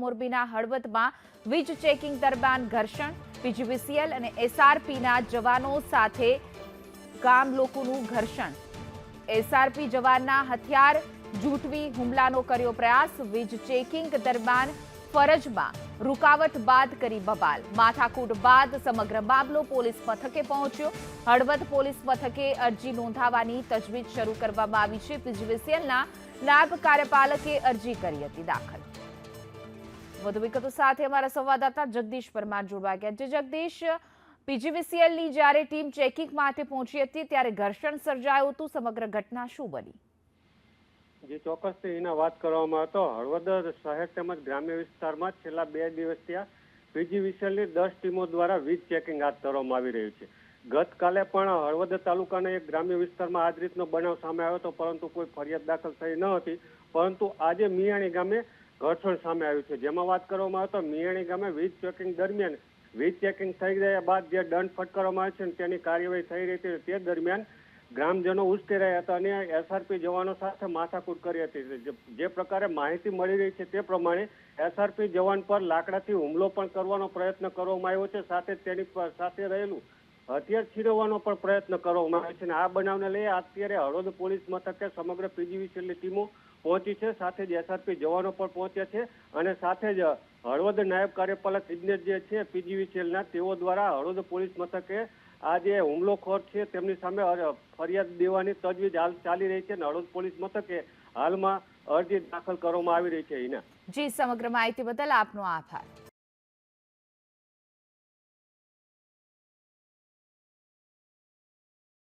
મોરબીના હળવદમાં વીજ ચેકિંગ દરમિયાન ઘર્ષણ, પીજીવીસીએલ અને એસઆરપીના જવાનો સાથે ગામ લોકોનું ઘર્ષણ, એસઆરપી જવાનના હથિયાર જૂટવી હુમલાનો કર્યો પ્રયાસ, વીજ ચેકિંગ દરમિયાન ફરજમાં રૂકાવટ બાદ કરી બબાલ, માથાકૂટ બાદ સમગ્ર મામલો પોલીસ મથકે પહોંચ્યો। હળવદ પોલીસ મથકે અરજી નોંધાવવાની તજવીજ શરૂ કરવામાં આવી છે। પીજીવીસીએલના નાયબ કાર્યપાલકે અરજી કરી હતી દાખલ। વધુ વિગતો સાથે અમારા સંવાદદાતા જગદીશ પરમાર જોડાવા ગયા છે। જગદીશ, પીજીવીસીએલની જ્યારે ટીમ ચેકિંગ માટે પહોંચી હતી ત્યારે ઘર્ષણ સર્જાયું હતું, સમગ્ર ઘટના શું બની? જે ચોક્કસથી એના વાત કરવામાં તો હળવદ શહેર તેમજ ગ્રામ્ય વિસ્તારમાં છેલ્લા 2 દિવસથી પીજીવીસીએલની 10 ટીમો દ્વારા વીજ ચેકિંગ હાથ ધરવામાં આવી રહ્યું છે। ગતકાલે પણ હળવદ તાલુકાના એક ગ્રામ્ય વિસ્તારમાં આ જ રીતનો બનાવ સામે આવ્યો હતો, પરંતુ કોઈ ફરિયાદ દાખલ થઈ ન હતી। પરંતુ આજે મિયાણી ગામે ઘર્ષણ સામે આવ્યું છે, જેમાં વાત કરવામાં આવે તો મિયાણી ગામે વીજ ચેકિંગ દરમિયાન વીજ ચેકિંગ થઈ ગયા બાદ જે દંડ ફટકારવામાં આવે છે તેની કાર્યવાહી થઈ રહી હતી। તે દરમિયાન ગ્રામજનો ઉશ્કેરાયા હતા અને એસઆરપી જવાનો સાથે માથાકૂટ કરી હતી। જે પ્રકારે માહિતી મળી રહી છે તે પ્રમાણે એસઆરપી જવાન પર લાકડાથી હુમલો પણ કરવાનો પ્રયત્ન કરવામાં આવ્યો છે, સાથે તેની સાથે રહેલું હથિયાર છીનવવાનો પણ પ્રયત્ન કરવામાં આવ્યો છે। અને આ બનાવને લઈ અત્યારે હળવદ પોલીસ મથકે સમગ્ર પીજીવીસીએલની ટીમો પહોંચી છે, સાથે જ એસઆરપી જવાનો પણ પહોંચ્યા છે અને સાથે જ હળવદ નાયબ કાર્યપાલક ઇજનેર જે છે પીજીવીસીએલના તેઓ દ્વારા હળવદ પોલીસ મથકે આ જે હુમલોખોર છે તેમની સામે ફરિયાદ દેવાની તજવીજ હાલ ચાલી રહી છે અને હળવદ પોલીસ મથકે હાલમાં અરજી દાખલ કરવામાં આવી રહી છે। જી, સમગ્ર માહિતી બદલ આપનો આભાર।